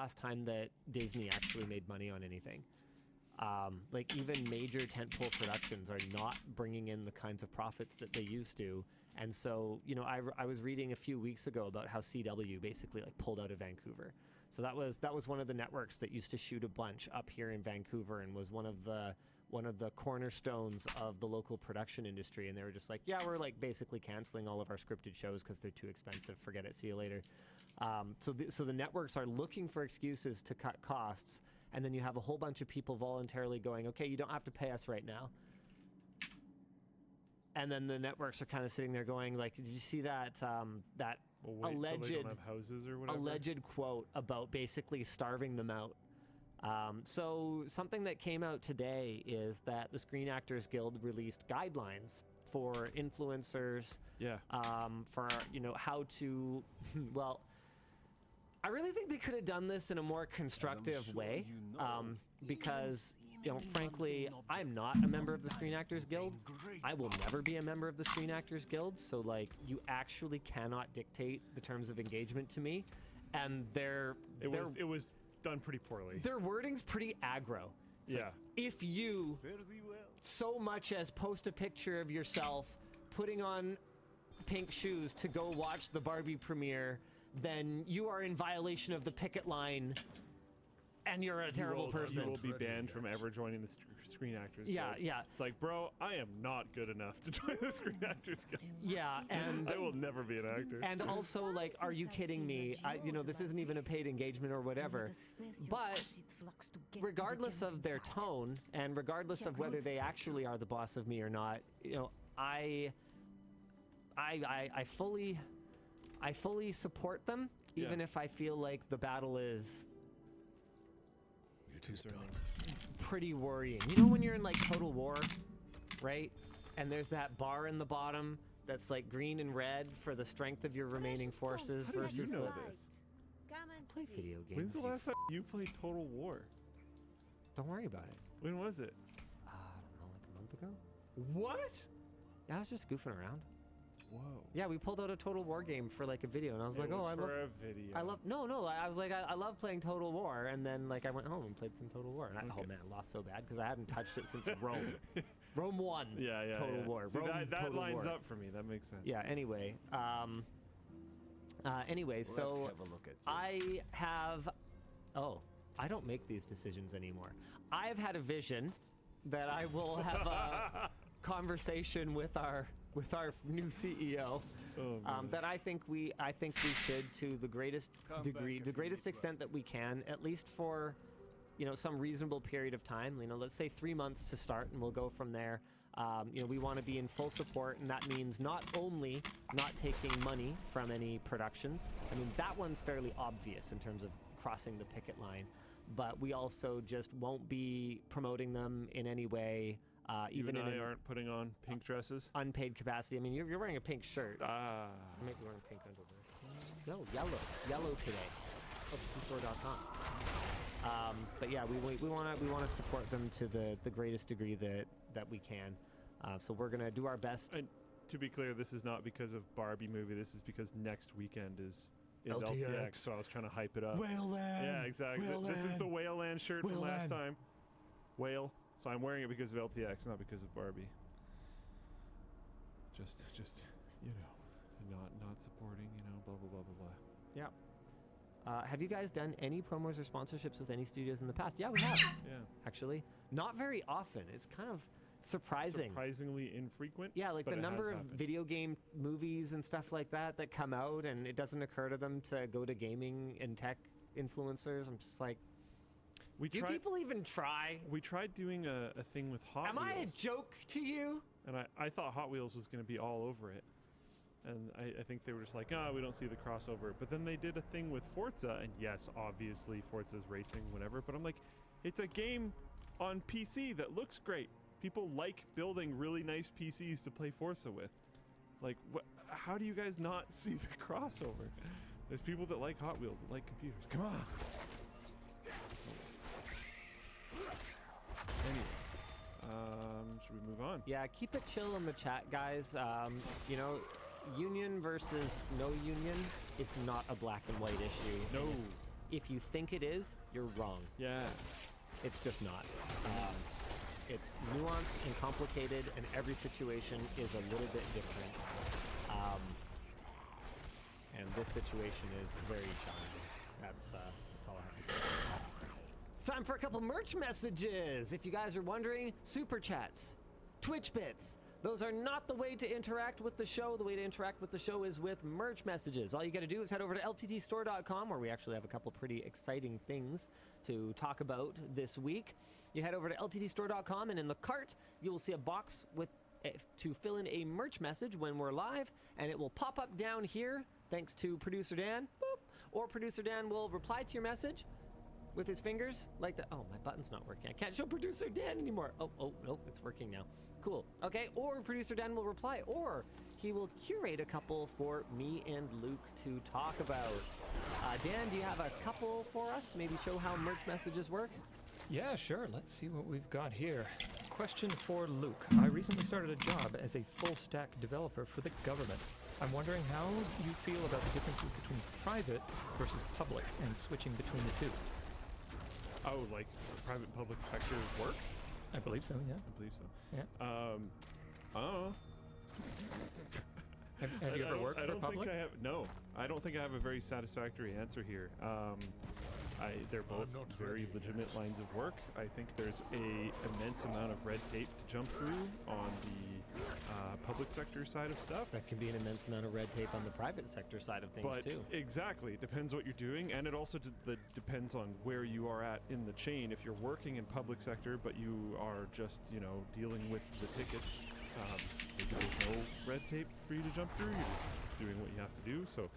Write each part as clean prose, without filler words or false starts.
last time that Disney actually made money on anything? Like even major tentpole productions are not bringing in the kinds of profits that they used to. And so, you know, I was reading a few weeks ago about how CW basically like pulled out of Vancouver. So that was one of the networks that used to shoot a bunch up here in Vancouver and was one of the cornerstones of the local production industry. And they were just like, yeah, we're like basically canceling all of our scripted shows because they're too expensive. Forget it. See you later. So the networks are looking for excuses to cut costs. And then you have a whole bunch of people voluntarily going, okay, you don't have to pay us right now. And then the networks are kind of sitting there going, like, did you see that alleged they don't have houses or whatever? Alleged quote about basically starving them out? So something that came out today is that the Screen Actors Guild released guidelines for influencers. Yeah. For, you know, how to, well, I really think they could have done this in a more constructive way, because, you know, frankly, I'm not a member of the Screen Actors Guild. I will never be a member of the Screen Actors Guild, so, like, you actually cannot dictate the terms of engagement to me, and it was done pretty poorly. Their wording's pretty aggro. It's yeah. Like, if you so much as post a picture of yourself putting on pink shoes to go watch the Barbie premiere, then you are in violation of the picket line, and you're a terrible person. You will be banned from ever joining the Screen Actors Guild. Yeah. It's like, bro, I am not good enough to join the Screen Actors Guild. Yeah, and I will never be an actor. And also, like, are you kidding me? You know, this isn't even a paid engagement or whatever. But regardless of their tone, and regardless of whether they actually are the boss of me or not, you know, I fully support them, even if I feel like the battle is pretty worrying. You know when you're in like Total War, right? And there's that bar in the bottom that's like green and red for the strength of your remaining forces versus you know the... this? I play video games. When's the last time you played Total War? Don't worry about it. When was it? I don't know, like a month ago? What? Yeah, I was just goofing around. Whoa. Yeah, we pulled out a Total War game for like a video, and I was like, a video. I love I was like, I love playing Total War, and then like I went home and played some Total War, and oh man, I lost so bad because I hadn't touched it since Rome. Rome 1. Yeah. Total War. See, Rome, that Total lines War. up for me. That makes sense. Yeah. Anyway. Anyway, so Let's have a look at I have. Oh, I don't make these decisions anymore. I've had a vision that I will have a conversation with our new CEO. That I think we should, to the greatest degree, the greatest extent that we can, at least for, you know, some reasonable period of time. You know, let's say 3 months to start, and we'll go from there. You know, we want to be in full support, and that means not only not taking money from any productions. I mean, that one's fairly obvious in terms of crossing the picket line, but we also just won't be promoting them in any way. Even you and in I aren't putting on pink dresses. Unpaid capacity. I mean, you're wearing a pink shirt. Ah. You might be wearing pink underwear. No, yellow today. Store.com. But yeah, we want to support them to the greatest degree that we can. So we're gonna do our best. And to be clear, this is not because of Barbie movie. This is because next weekend is LTX. So I was trying to hype it up. Whaleland. Yeah, exactly. This is the Whaleland shirt from last time. Whale. So I'm wearing it because of LTX, not because of Barbie. Just you know, not supporting, you know, blah blah blah blah blah. Yeah. Have you guys done any promos or sponsorships with any studios in the past? Yeah, we have. Yeah. Actually, not very often. It's kind of surprising. Surprisingly infrequent. Yeah, like but the number of happened. video game movies and stuff like that come out, and it doesn't occur to them to go to gaming and tech influencers. I'm just like, do people even try? We tried doing a thing with Hot Wheels. Am I a joke to you? And I thought Hot Wheels was going to be all over it. And I think they were just like, we don't see the crossover. But then they did a thing with Forza, and yes, obviously Forza's racing, whatever. But I'm like, it's a game on PC that looks great. People like building really nice PCs to play Forza with. Like, how do you guys not see the crossover? There's people that like Hot Wheels, that like computers. Come on. Anyways, should we move on? Yeah, keep it chill in the chat, guys. You know, union versus no union, it's not a black and white issue. No. if you think it is, you're wrong. Yeah. It's just not. It's nuanced and complicated, and every situation is a little bit different. And this situation is very challenging. That's all I have to say. It's time for a couple merch messages. If you guys are wondering, super chats, Twitch bits, those are not the way to interact with the show. The way to interact with the show is with merch messages. All you got to do is head over to lttstore.com, where we actually have a couple pretty exciting things to talk about this week. You head over to lttstore.com, and in the cart, you will see a box with to fill in a merch message when we're live, and it will pop up down here, thanks to Producer Dan, boop, or Producer Dan will reply to your message with his fingers like that. Oh, my button's not working. I can't show Producer Dan anymore. Oh, nope, it's working now. Cool. Okay, or Producer Dan will reply, or he will curate a couple for me and Luke to talk about. Dan, do you have a couple for us to maybe show how merch messages work? Yeah, sure. Let's see what we've got here. Question for Luke. I recently started a job as a full-stack developer for the government. I'm wondering how you feel about the differences between private versus public and switching between the two. Oh, like private and public sector work? I believe so, yeah. I believe so. Yeah. I don't know. Have you ever worked for public? No, I don't think I have a very satisfactory answer here. They're both very legitimate lines of work. I think there's a immense amount of red tape to jump through on the public sector side of stuff. That can be an immense amount of red tape on the private sector side of things, too. Exactly. It depends what you're doing, and it also depends on where you are at in the chain. If you're working in public sector, but you are just, dealing with the tickets, maybe there's no red tape for you to jump through. You're just doing what you have to do. So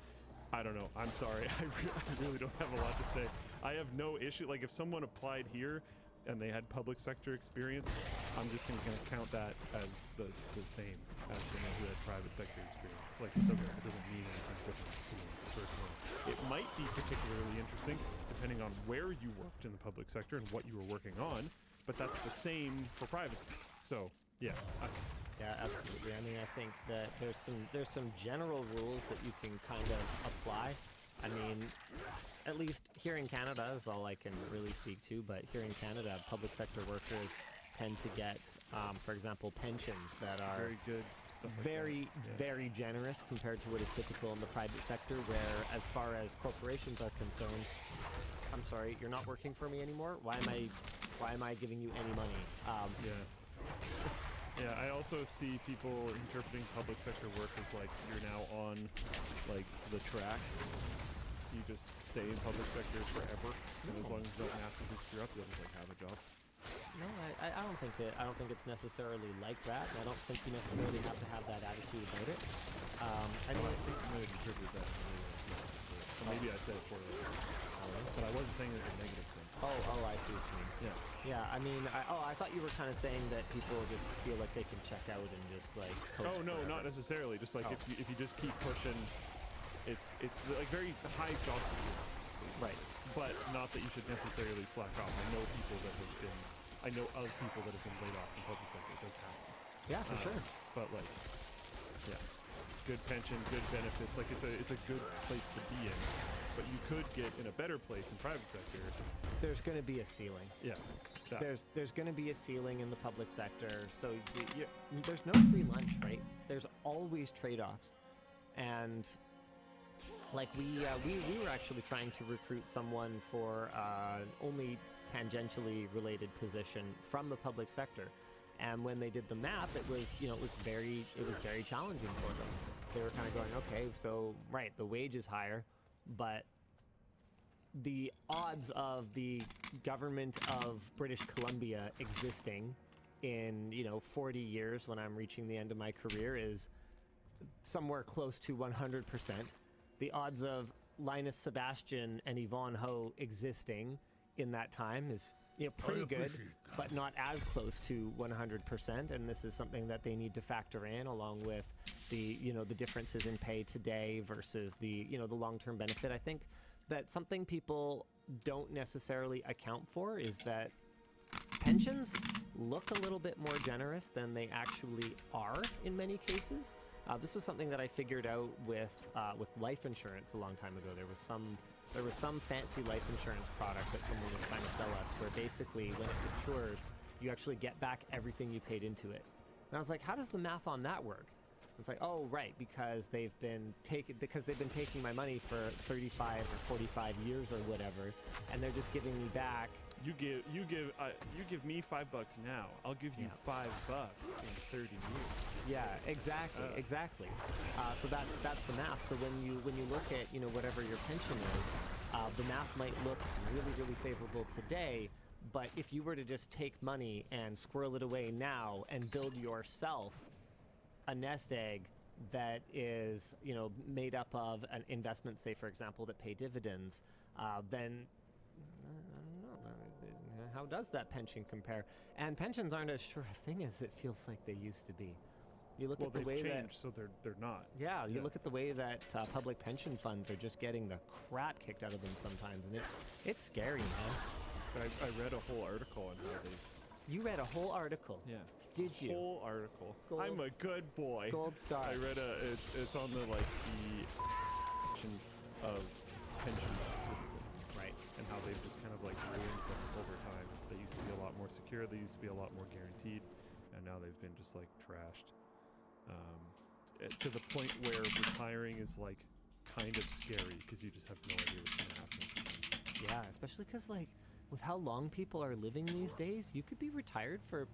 I don't know. I'm sorry. I really don't have a lot to say. I have no issue. Like, if someone applied here and they had public sector experience, I'm just going to count that as the same as someone who had private sector experience. Like, it doesn't mean anything different to me personally. It might be particularly interesting depending on where you worked in the public sector and what you were working on, but that's the same for private sector. So, yeah. Yeah, absolutely. I mean, I think that there's some general rules that you can kind of apply. I mean, at least here in Canada is all I can really speak to, but here in Canada, public sector workers tend to get, for example, pensions that are very good stuff. Very generous compared to what is typical in the private sector, where as far as corporations are concerned, I'm sorry, you're not working for me anymore? Why am I giving you any money? Yeah, I also see people interpreting public sector work as like you're now on like the track. You just stay in public sector forever, and as long as you don't massively screw up, you'll just like have a job. No, I don't think it's necessarily like that. And I don't think you necessarily have to have that attitude about it. I think you might have interpreted that in a way as well. So maybe I said it poorly, but I wasn't saying it as a negative thing. Oh, I see what you mean. Yeah, I mean, I thought you were kind of saying that people just feel like they can check out and just like coast no, forever. not necessarily. Just like if you just keep pushing, it's like very high job security. Right. But not that you should necessarily slack off. I know of people that have been laid off from public sector. It does happen. Yeah, for sure. But like, yeah, good pension, good benefits. Like it's a good place to be in. But you could get in a better place in private sector. There's going to be a ceiling. Yeah. There's going to be a ceiling in the public sector. So there's no free lunch, right? There's always trade-offs. And like we were actually trying to recruit someone for only tangentially related position from the public sector. And when they did the math, it was very challenging for them. They were kind of going, okay, so right, the wage is higher, but the odds of the government of British Columbia existing in 40 years when I'm reaching the end of my career is somewhere close to 100%. The odds of Linus Sebastian and Yvonne Ho existing in that time is pretty good, but not as close to 100%. And this is something that they need to factor in, along with the the differences in pay today versus the the long-term benefit. I think that something people don't necessarily account for is that pensions look a little bit more generous than they actually are in many cases. This was something that I figured out with life insurance a long time ago. There there was some fancy life insurance product that someone was trying to sell us, where basically when it matures, you actually get back everything you paid into it. And I was like, how does the math on that work? It's like, oh, right, because they've been taking my money for 35 or 45 years or whatever, and they're just giving me back. You give me $5 now. I'll give you $5 in 30 years. Yeah, exactly. So that's the math. So when you look at whatever your pension is, the math might look really favorable today, but if you were to just take money and squirrel it away now and build yourself a nest egg that is made up of an investment, say for example, that pay dividends, then I don't know, how does that pension compare? And pensions aren't as sure a thing as it feels like they used to be. You look at the way changed, so they're not. Yeah, you look at the way that public pension funds are just getting the crap kicked out of them sometimes, and it's scary, man. But I read a whole article on how they. You read a whole article. Yeah. Did you? Whole article. Gold, I'm a good boy. Gold star. I read it's on the of pensions specifically. Right. And how they've just kind of ruined them over time. They used to be a lot more secure. They used to be a lot more guaranteed, and now they've been just trashed. To the point where retiring is kind of scary because you just have no idea what's going to happen. Yeah, especially because with how long people are living these days, you could be retired for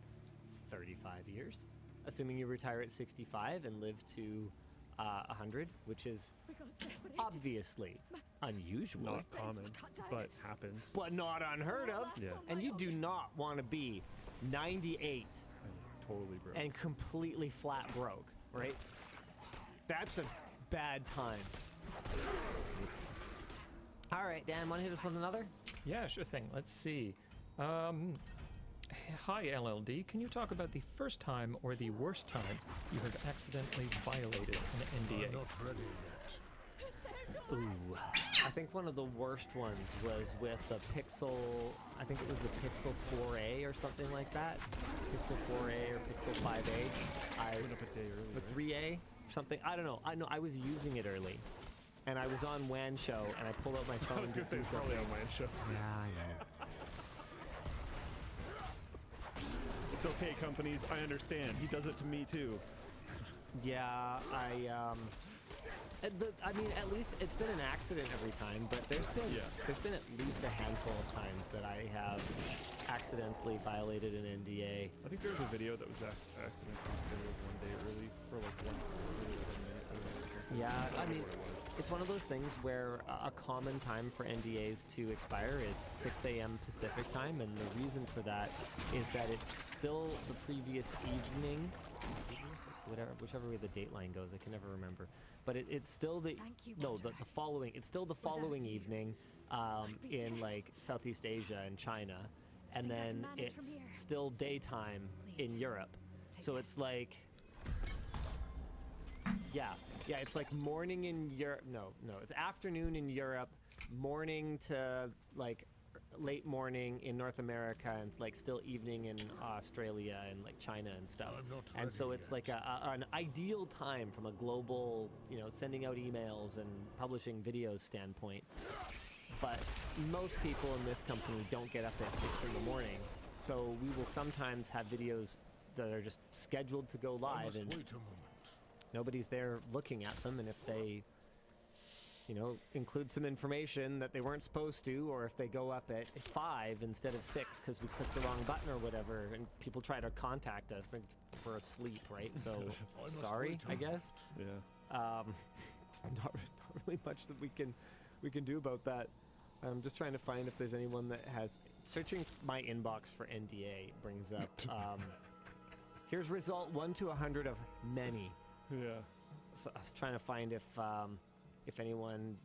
35 years, assuming you retire at 65 and live to 100, which is obviously unusual. Not common, but happens. But not unheard of. Yeah. And you do not want to be 98 I'm totally broke. and completely flat broke, right? That's a bad time. All right, Dan, want to hit us with another? Yeah, sure thing. Let's see. Hi, LLD. Can you talk about the first time or the worst time you have accidentally violated an NDA? I'm not ready yet. Ooh. I think one of the worst ones was with the Pixel, I think it was the Pixel 4a or something like that. Pixel 4a or Pixel 5a. I went up a day early. The 3a or something. I don't know. I was using it early. And I was on WAN show and I pulled out my phone. I was going to say it's probably on my show. Yeah, I know. It's okay, companies. I understand. He does it to me too. Yeah, I mean, at least it's been an accident every time, but there's been at least a handful of times that I have accidentally violated an NDA. I think there was a video that was accidentally scheduled one day early, or one minute early. Yeah, I mean, it's one of those things where a common time for NDAs to expire is 6 a.m. Pacific time, and the reason for that is that it's still the previous evening, whichever way the date line goes, I can never remember. But it's still the following evening in Southeast Asia and China, and then it's still daytime in Europe. So it's it's morning in Europe. No, it's afternoon in Europe, morning to late morning in North America, and it's still evening in Australia and China and stuff. And so it's an ideal time from a global, sending out emails and publishing videos standpoint. But most people in this company don't get up at 6 in the morning, so we will sometimes have videos that are just scheduled to go live, and wait a moment. nobody's there looking at them, and if they include some information that they weren't supposed to, or if they go up at 5 instead of 6 because we clicked the wrong button or whatever, and people try to contact us, and we're asleep, right? So sorry, I guess. Yeah. It's not really much that we can do about that. I'm just trying to find if there's anyone that has. Searching my inbox for NDA brings up. Here's result 1 to 100 of many. Yeah. So I was trying to find if anyone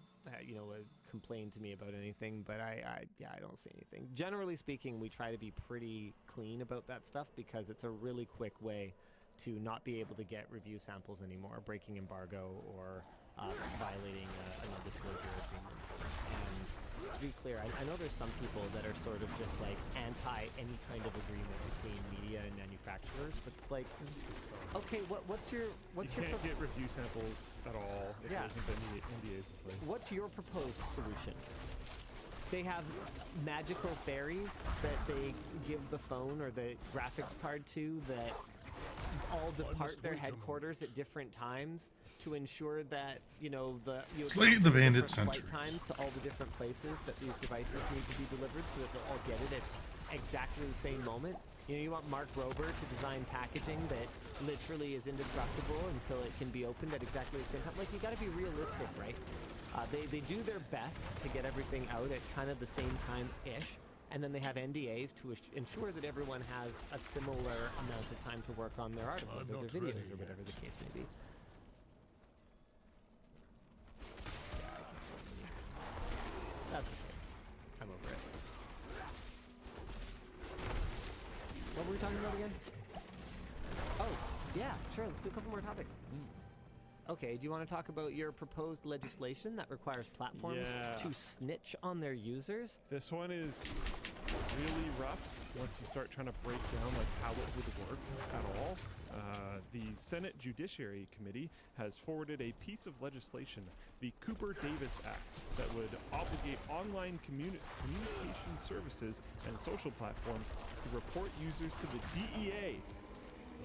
complained to me about anything, but I don't see anything. Generally speaking, we try to be pretty clean about that stuff because it's a really quick way to not be able to get review samples anymore, breaking embargo or violating a non-disclosure agreement. And to be clear, I know there's some people that are sort of just like anti any kind of agreement between media and manufacturers, but it's like, okay, what's your You can't get review samples at all if Yeah. there isn't NDAs in place. what's your proposed solution? They have magical fairies that they give the phone or the graphics card to that all depart their headquarters at different times to ensure that, you know, Slay the Bandit different flight Center. times to all the different places that these devices need to be delivered so that they'll all get it at exactly the same moment. You know, you want Mark Rober to design packaging that literally is indestructible until it can be opened at exactly the same time. Like, you got to be realistic, right? They do their best to get everything out at kind of the same time-ish, and then they have NDAs to ensure that everyone has a similar amount of time to work on their articles I'm or not their videos ready or whatever yet. the case may be. That's okay. I'm over it. What were we talking about again? Oh, yeah, sure. Let's do a couple more topics. Okay, do you want to talk about your proposed legislation that requires platforms Yeah. to snitch on their users? This one is really rough once you start trying to break down like how it would work at all. The Senate Judiciary Committee has forwarded a piece of legislation, the Cooper-Davis Act, that would obligate online communication services and social platforms to report users to the DEA,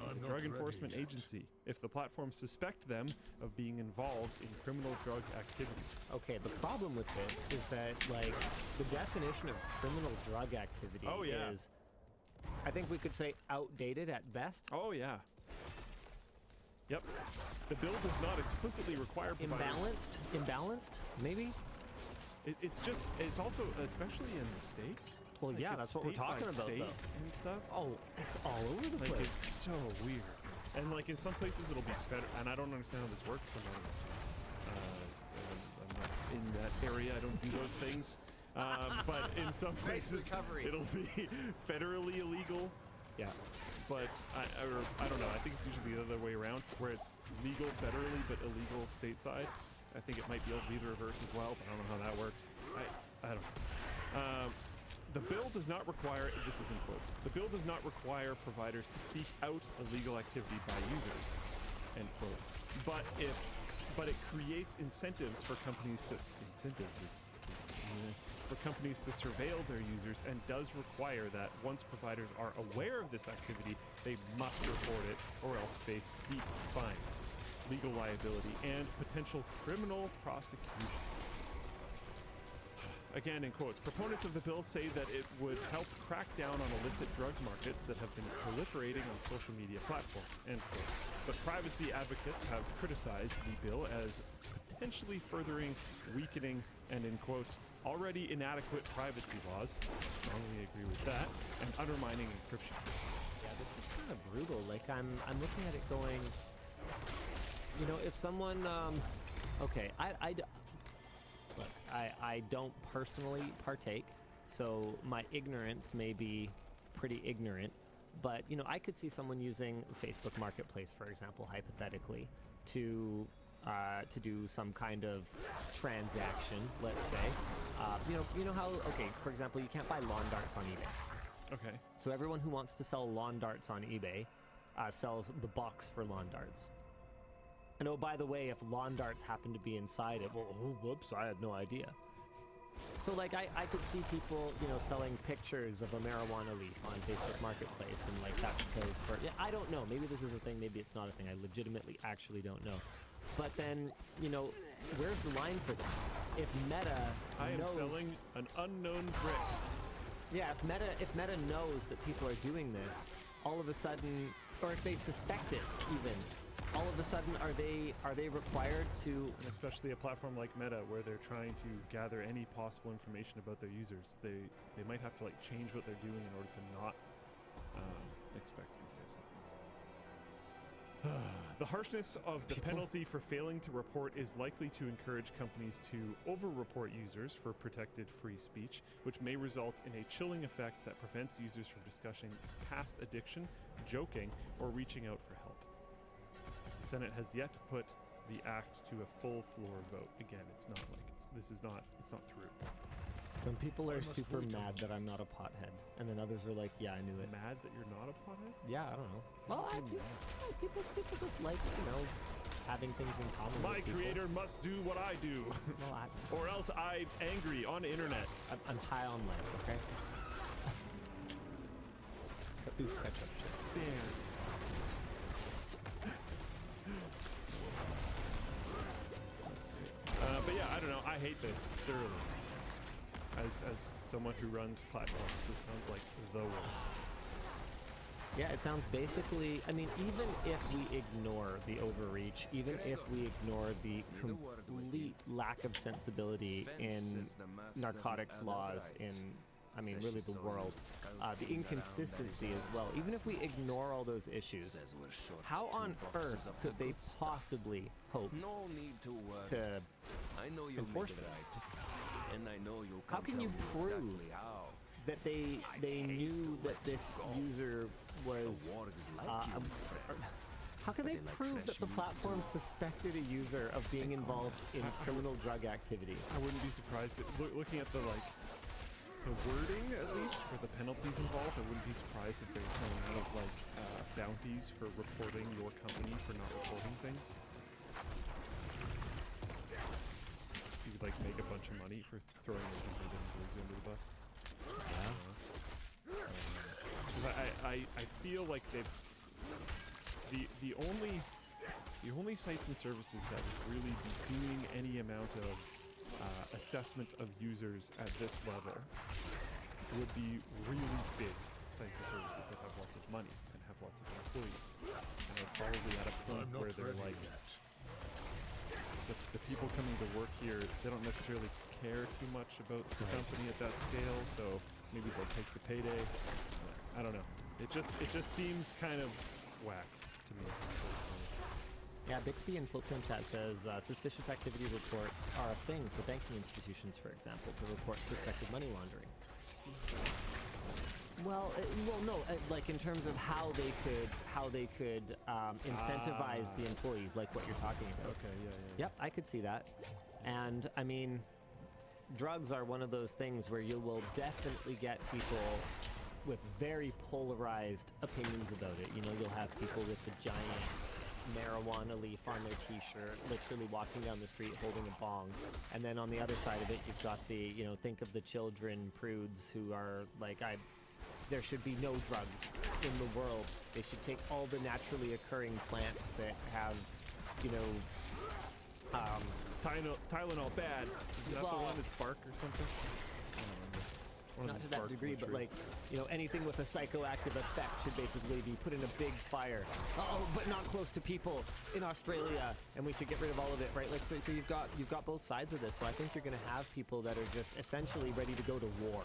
I'm the not Drug ready Enforcement yet. Agency, if the platforms suspect them of being involved in criminal drug activity. Okay, the problem with this is that, like, the definition of criminal drug activity Oh, yeah. is, I think we could say, outdated at best. Oh, yeah. Yep. The bill does not explicitly require providers. Imbalanced, maybe? It's also, especially in the States. Well, yeah, it's that's what we're state by talking about, state though. and stuff. Oh, it's all over the Like, place. it's so weird. And, like, in some places it'll be better, and I don't understand how this works. I'm not in that area. I don't do those things. But in some places recovery. it'll be federally illegal. Yeah. But I don't know. I think it's usually the other way around, where it's legal federally but illegal stateside. I think it might be able to be the reverse as well, but I don't know how that works. I don't know. The bill does not require, this is in quotes, the bill does not require providers to seek out illegal activity by users, end quote. But it creates incentives for companies to, for companies to surveil their users, and does require that once providers are aware of this activity, they must report it or else face steep fines, legal liability, and potential criminal prosecution. Again, in quotes, proponents of the bill say that it would help crack down on illicit drug markets that have been proliferating on social media platforms, end quote. But privacy advocates have criticized the bill as potentially furthering, weakening, and in quotes, already inadequate privacy laws, strongly agree with that, and undermining encryption. Yeah, this is kind of brutal. Like, I'm looking at it going, you know, if someone, okay, look, I don't personally partake, so my ignorance may be pretty ignorant, but, you know, I could see someone using Facebook Marketplace, for example, hypothetically, to do some kind of transaction, let's say. You know how, okay, for example, you can't buy lawn darts on eBay. Okay. So everyone who wants to sell lawn darts on eBay sells the box for lawn darts. And oh, by the way, if lawn darts happen to be inside it, well, oh, whoops, I had no idea. So, like, I could see people, you know, selling pictures of a marijuana leaf on Facebook Marketplace, and, like, that's code for, yeah, I don't know. Maybe this is a thing, maybe it's not a thing. I legitimately actually don't know. But then, you know, where's the line for this? If Meta I am knows, selling an unknown brick. yeah, if Meta knows that people are doing this, all of a sudden, or if they suspect it even, all of a sudden are they required to, And especially a platform like Meta, where they're trying to gather any possible information about their users, they might have to, like, change what they're doing in order to not expect these types of things. The harshness of the penalty for failing to report is likely to encourage companies to over-report users for protected free speech, which may result in a chilling effect that prevents users from discussing past addiction, joking, or reaching out for help. The Senate has yet to put the act to a full floor vote. Again, it's not like it's not true. Some people are super mad that I'm not a pothead, and then others are like, yeah, I knew it. Mad that you're not a pothead? Yeah, I don't know. Well, people just like, having things in common. My with people. creator must do what I do, Well, or else I'm angry on the internet. I'm high on life, okay? Cut these ketchup chips. Damn. But yeah, I don't know. I hate this thoroughly. As someone who runs platforms, this sounds like the worst. Yeah, it sounds basically, I mean, even if we ignore the overreach, even if we ignore the complete lack of sensibility in narcotics laws in, I mean, really the world, the inconsistency as well, even if we ignore all those issues, how on earth could they possibly hope to enforce this? And I know you'll How can you prove that they knew that this user was how can they prove that the platform suspected a user of being involved in criminal drug activity? I wouldn't be surprised looking at the wording, at least for the penalties involved. I wouldn't be surprised if they were sending out bounties for reporting your company for not reporting things. You could make a bunch of money for throwing a company that employs you under the bus. I feel like the only sites and services that would really be doing any amount of assessment of users at this level would be really big sites and services that have lots of money and have lots of employees, and are probably at a point where they're like, the people coming to work here, they don't necessarily care too much about the company at that scale, so maybe they'll take the payday. I don't know. It just seems kind of whack to me. Yeah, Bixby in Flipton chat says suspicious activity reports are a thing for banking institutions, for example, to report suspected money laundering. Well, no, like in terms of how they could incentivize the employees, like what you're talking about. Okay, yeah. Yep, I could see that. And I mean, drugs are one of those things where you will definitely get people with very polarized opinions about it. You'll have people with the giant marijuana leaf on their t-shirt, literally walking down the street holding a bong. And then on the other side of it, you've got the, think of the children prudes who are like, there should be no drugs in the world. They should take all the naturally occurring plants that have, Tylenol bad. Is that the one that's bark or something? I don't remember. Not to that degree, but anything with a psychoactive effect should basically be put in a big fire. But not close to people in Australia, and we should get rid of all of it, right? So you've got both sides of this. So I think you're going to have people that are just essentially ready to go to war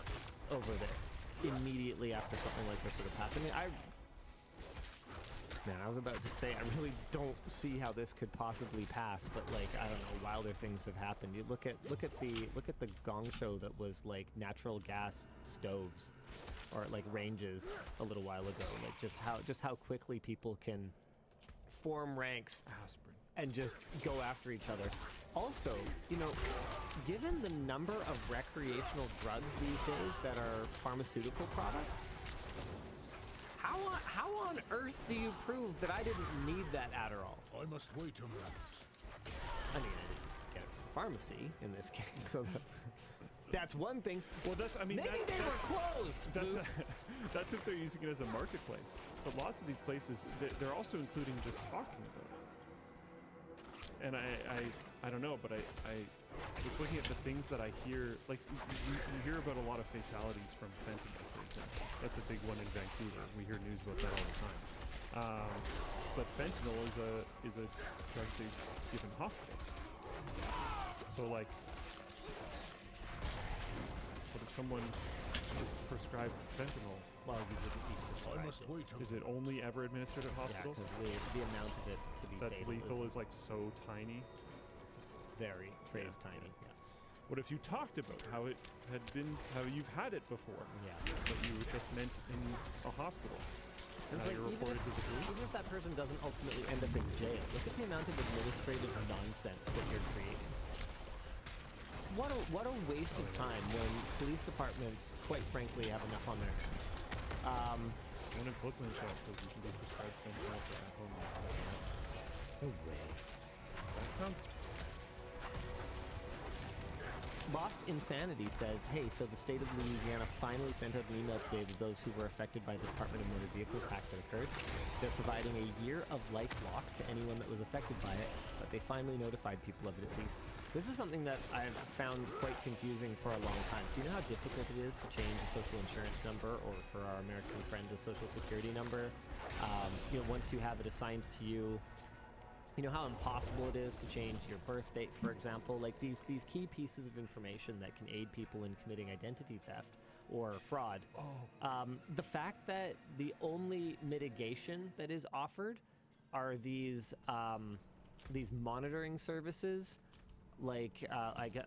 over this immediately after something like this would have passed. I mean, I was about to say I really don't see how this could possibly pass, but I don't know, wilder things have happened. You look at the Gong Show that was natural gas stoves or ranges a little while ago. Just how quickly people can form ranks and just go after each other. Also, given the number of recreational drugs these days that are pharmaceutical products, how on earth do you prove that I didn't need that Adderall? I must wait a minute. I mean, I didn't get it from the pharmacy in this case, so that's one thing. Well, maybe they were closed. That's if they're using it as a marketplace. But lots of these places, they're also including just talking about it. And I don't know, but I was looking at the things that I hear. You hear about a lot of fatalities from fentanyl, for example. That's a big one in Vancouver. We hear news about that all the time. But fentanyl is a drug they give in hospitals. So what if someone is prescribed fentanyl? Well, you wouldn't be I must wait a Is it only ever administered at Yeah, hospitals? because the amount of it to be That's fatal lethal is so tiny. very tiny. Yeah. What if you talked about how it had been, how you've had it before, Yeah. but you were just meant in a hospital? And it's Now you're reported to the police? even if that person doesn't ultimately end up in jail, look at the amount of administrative nonsense that you're creating. what a waste of time when police departments, quite frankly, have enough on their hands. One in Flipman chat says you should be prescribed fentanyl at home and stuff like that. No way. That sounds. Lost Insanity says, hey, so the state of Louisiana finally sent out an email today to those who were affected by the Department of Motor Vehicles hack that occurred. They're providing a year of life lock to anyone that was affected by it, but they finally notified people of it at least. This is something that I've found quite confusing for a long time. So you know how difficult it is to change a social insurance number, or for our American friends, a social security number? Once you have it assigned to you, you know how impossible it is to change your birth date, for example? Like these key pieces of information that can aid people in committing identity theft or fraud. The fact that the only mitigation that is offered are these monitoring services. Like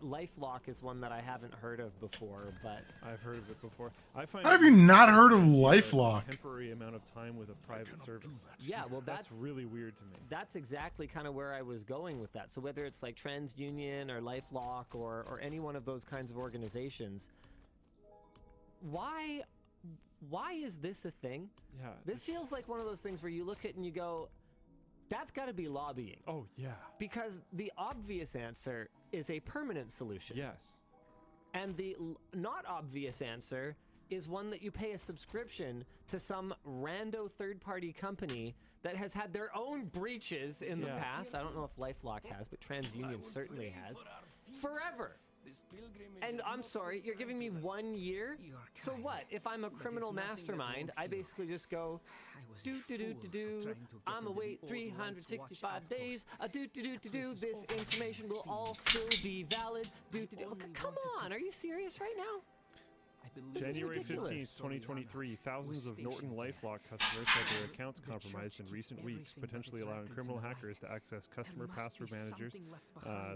LifeLock is one that I haven't heard of before, but I've heard of it before. I find. How have you not heard of LifeLock? LifeLock? Temporary amount of time with a private service. yeah, well, That's really weird to me. That's exactly kind of where I was going with that. So whether it's like TransUnion or LifeLock or any one of those kinds of organizations, why is this a thing? Yeah. This feels like one of those things where you look at it and you go, that's got to be lobbying. Oh yeah. Because the obvious answer is a permanent solution. Yes. And the not obvious answer is one that you pay a subscription to some rando third-party company that has had their own breaches in the past. I don't know if LifeLock has, but TransUnion certainly has. Forever. And I'm sorry, you're giving me 1 year? So what? If I'm a criminal mastermind, I basically just go, I'm await 365 days, this information will all still be valid, Come on, are you serious right now? This January is ridiculous. 15th, 2023, thousands of Norton LifeLock customers had their accounts compromised in recent weeks, potentially allowing criminal hackers to access customer password managers,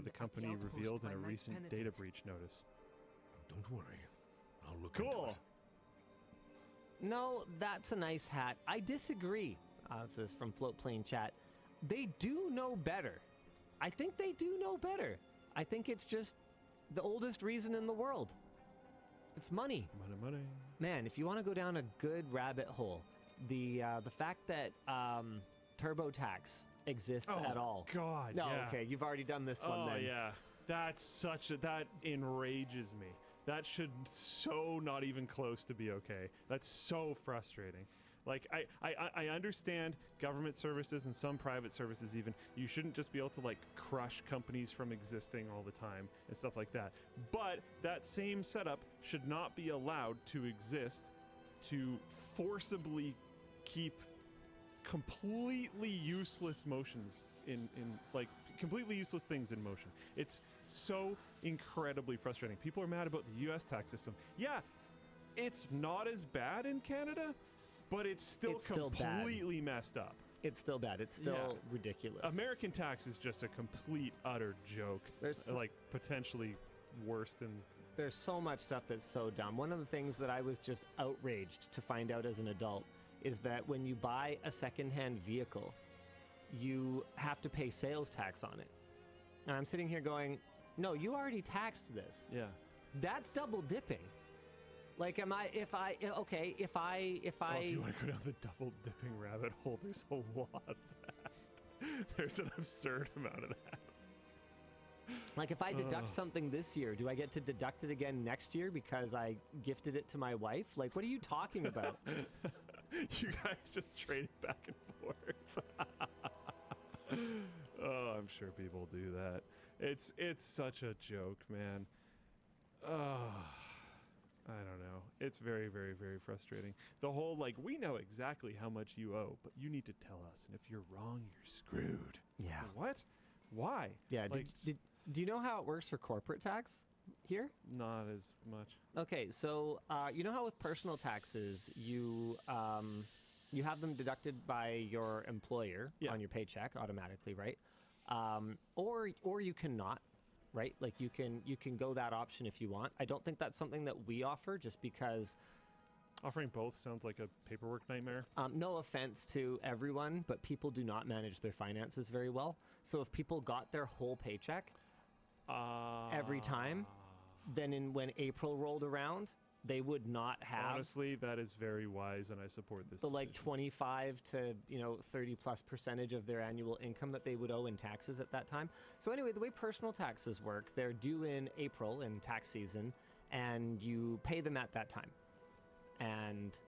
the company revealed in a recent data breach notice. Don't worry. I'll look into Cool. it. No, that's a nice hat. I disagree. This is from Floatplane Chat. They do know better. I think they do know better. I think it's just the oldest reason in the world. It's money. Money. Man, if you want to go down a good rabbit hole, the fact that TurboTax exists at all. God, No, yeah. okay, you've already done this one then. Yeah. That enrages me. That should so not even close to be okay. That's so frustrating. Like, I understand government services and some private services even. You shouldn't just be able to, like, crush companies from existing all the time and stuff like that. But that same setup should not be allowed to exist to forcibly keep completely useless motions completely useless things in motion. It's so incredibly frustrating. People are mad about the U.S. tax system. Yeah, it's not as bad in Canada, but it's still completely messed up. It's still bad. It's still ridiculous. American tax is just a complete, utter joke. There's like potentially worse than. There's so much stuff that's so dumb. One of the things that I was just outraged to find out as an adult is that when you buy a secondhand vehicle, you have to pay sales tax on it. And I'm sitting here going, no, you already taxed this. Yeah. That's double dipping. Like, if I if you want to go down the double dipping rabbit hole, there's a lot of that. There's an absurd amount of that. Like, if I deduct something this year, do I get to deduct it again next year because I gifted it to my wife? Like, what are you talking about? You guys just trade it back and forth. Oh, I'm sure people do that. It's such a joke, man. Oh, I don't know. It's very, very, very frustrating. The whole, like, we know exactly how much you owe, but you need to tell us. And if you're wrong, you're screwed. It's Yeah. like, what? Why? Yeah. Like, Do you know how it works for corporate tax here? not as much. Okay, so you know how with personal taxes, you have them deducted by your employer on your paycheck automatically, right? Or you cannot, right? Like you can go that option if you want. I don't think that's something that we offer, just because. Offering both sounds like a paperwork nightmare. No offense to everyone, but people do not manage their finances very well. So if people got their whole paycheck every time, then when April rolled around, they would not have Honestly, that is very wise, and I support this the like decision. 25 to 30+% of their annual income that they would owe in taxes at that time. So anyway, the way personal taxes work, they're due in April in tax season, and you pay them at that time.